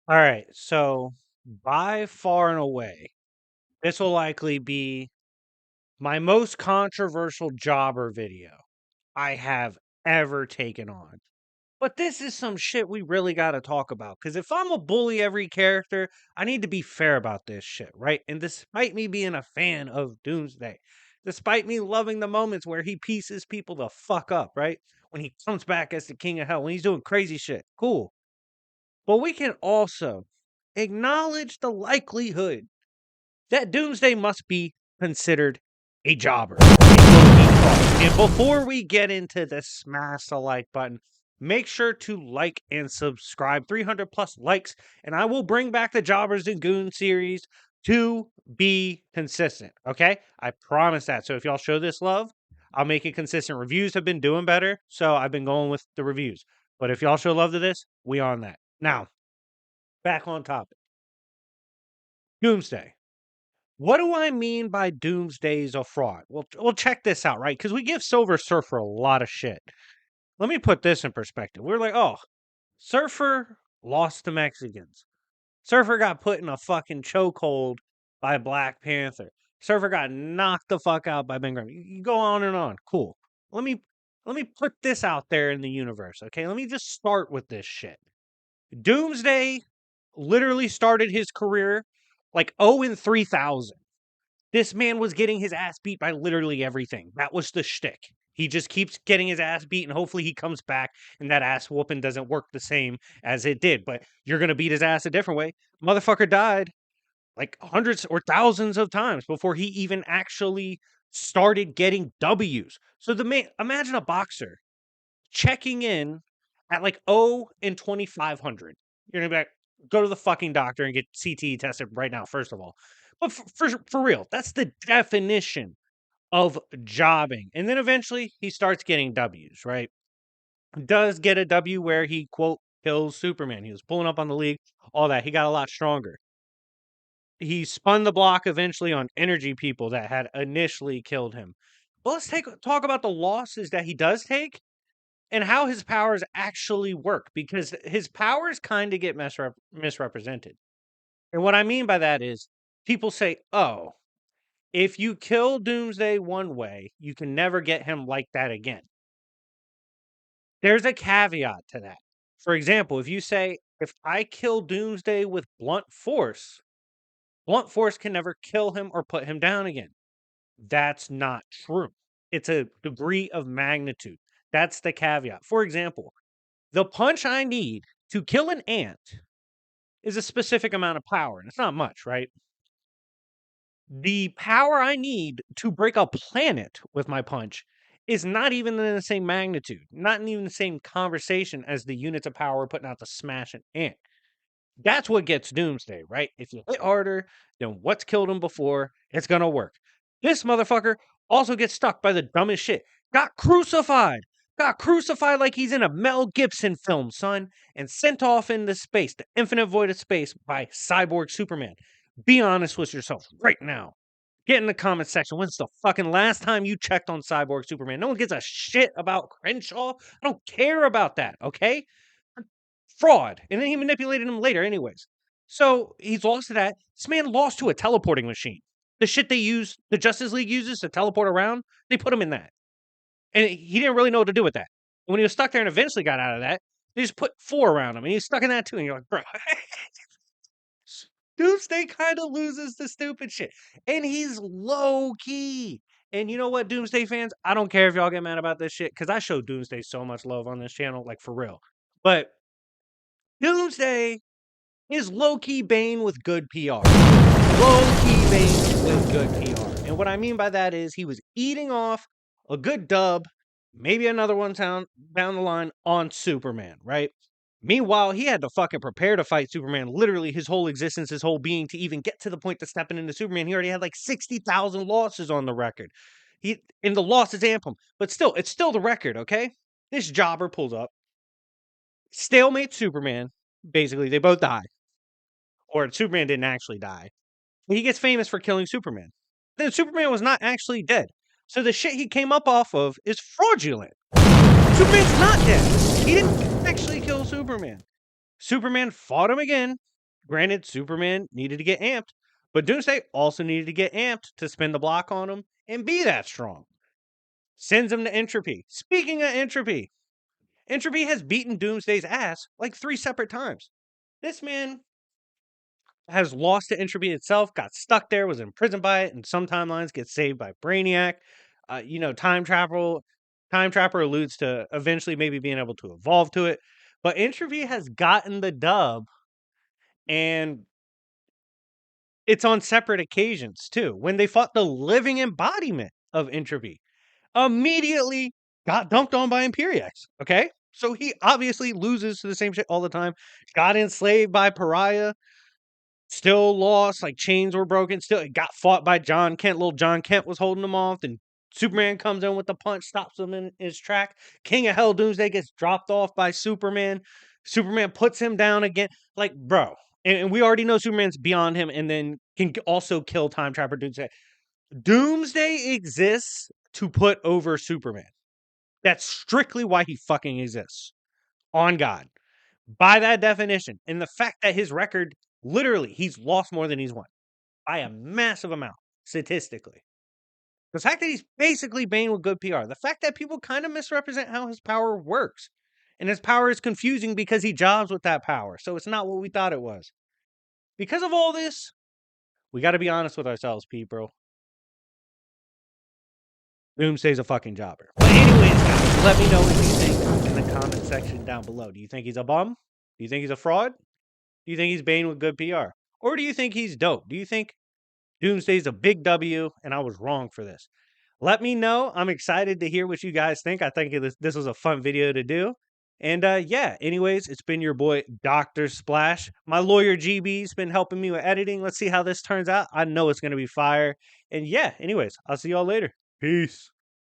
All right, so by far and away, this will likely be my most controversial jobber video I have ever taken on. But this is some shit we really got to talk about. Because if I'm a bully every character, I need to be fair about this shit, right? And despite me being a fan of Doomsday, despite me loving the moments where he pieces people the fuck up, right? When he comes back as the king of hell, when he's doing crazy shit, cool. But we can also acknowledge the likelihood that Doomsday must be considered a jobber. And before we get into the smash the like button, make sure to like and subscribe. 300 plus likes, and I will bring back the Jobbers and Goon series to be consistent. Okay? I promise that. So if y'all show this love, I'll make it consistent. Reviews have been doing better, so I've been going with the reviews. But if y'all show love to this, we on that. Now, back on topic. Doomsday. What do I mean by Doomsday's a fraud? Well, check this out, right? Because we give Silver Surfer a lot of shit. Let me put this in perspective. We're like, oh, Surfer lost to Mexicans. Surfer got put in a fucking chokehold by Black Panther. Surfer got knocked the fuck out by Ben Grimm. You go on and on. Cool. Let me put this out there in the universe, okay? Let me just start with this shit. Doomsday literally started his career like 0 and 3,000. This man was getting his ass beat by literally everything. That was the shtick. He just keeps getting his ass beat, and hopefully he comes back and that ass whooping doesn't work the same as it did. But you're going to beat his ass a different way. Motherfucker died like hundreds or thousands of times before he even actually started getting W's. So the man, imagine a boxer checking in at like 0 and 2,500. You're going to be like, go to the fucking doctor and get CTE tested right now, first of all. But for real, that's the definition of jobbing. And then eventually he starts getting W's, right? Does get a W where he, quote, kills Superman. He was pulling up on the league, all that. He got a lot stronger. He spun the block eventually on energy people that had initially killed him. But let's talk about the losses that he does take and how his powers actually work, because his powers kind of get misrepresented. And what I mean by that is people say, oh, if you kill Doomsday one way, you can never get him like that again. There's a caveat to that. For example, if you say, if I kill Doomsday with blunt force can never kill him or put him down again. That's not true. It's a degree of magnitude. That's the caveat. For example, the punch I need to kill an ant is a specific amount of power, and it's not much, right? The power I need to break a planet with my punch is not even in the same magnitude, not even the same conversation as the units of power we're putting out to smash an ant. That's what gets Doomsday, right? If you hit harder than what's killed him before, it's gonna work. This motherfucker also gets stuck by the dumbest shit. Got crucified. Got crucified like he's in a Mel Gibson film, son, and sent off into space, the infinite void of space, by Cyborg Superman. Be honest with yourself right now. Get in the comment section. When's the fucking last time you checked on Cyborg Superman? No one gives a shit about Crenshaw. I don't care about that, okay? Fraud. And then he manipulated him later, anyways. So he's lost to that. This man lost to a teleporting machine. The shit they use, the Justice League uses to teleport around, they put him in that. And he didn't really know what to do with that. And when he was stuck there and eventually got out of that, they just put 4 around him. And he's stuck in that too. And you're like, bro. Doomsday kind of loses the stupid shit. And he's low key. And you know what, Doomsday fans? I don't care if y'all get mad about this shit, because I show Doomsday so much love on this channel, like for real. But Doomsday is low-key Bane with good PR. Low-key Bane with good PR. And what I mean by that is he was eating off a good dub, maybe another one down the line on Superman, right? Meanwhile, he had to fucking prepare to fight Superman, literally his whole existence, his whole being, to even get to the point to stepping into Superman. He already had like 60,000 losses on the record. And the losses amp him. But still, it's still the record, okay? This jobber pulls up, stalemate Superman. Basically, they both die. Or Superman didn't actually die. He gets famous for killing Superman. Then Superman was not actually dead. So the shit he came up off of is fraudulent. Superman's not dead. He didn't actually kill Superman. Superman fought him again, Granted, Superman needed to get amped, but Doomsday also needed to get amped to spin the block on him and be that strong. Sends him to Entropy. Speaking of Entropy, Entropy has beaten Doomsday's ass like 3 separate times. This man has lost to Entropy itself, got stuck there, was imprisoned by it, and some timelines get saved by Brainiac. Time Trapper alludes to eventually maybe being able to evolve to it, but Entropy has gotten the dub, and it's on separate occasions too. When they fought the living embodiment of Entropy, immediately got dumped on by Imperiex. Okay, so he obviously loses to the same shit all the time. Got enslaved by Pariah. Still lost, like chains were broken. Still, it got fought by John Kent. Little John Kent was holding him off. Then Superman comes in with the punch, stops him in his track. King of Hell Doomsday gets dropped off by Superman. Superman puts him down again. Like, bro. And we already know Superman's beyond him and then can also kill Time Trapper Doomsday. Doomsday exists to put over Superman. That's strictly why he fucking exists. On God. By that definition. And the fact that his record, literally, he's lost more than he's won. By a massive amount, statistically. The fact that he's basically Bane with good PR. The fact that people kind of misrepresent how his power works. And his power is confusing because he jobs with that power. So it's not what we thought it was. Because of all this, we got to be honest with ourselves, Pete, bro. Doomsday's a fucking jobber. But anyways, guys, let me know what you think in the comment section down below. Do you think he's a bum? Do you think he's a fraud? Do you think he's Bane with good PR? Or do you think he's dope? Do you think Doomsday's a big W and I was wrong for this? Let me know. I'm excited to hear what you guys think. I think this was a fun video to do. And yeah, anyways, it's been your boy, Dr. Splash. My lawyer, GB's been helping me with editing. Let's see how this turns out. I know it's going to be fire. And yeah, anyways, I'll see y'all later. Peace.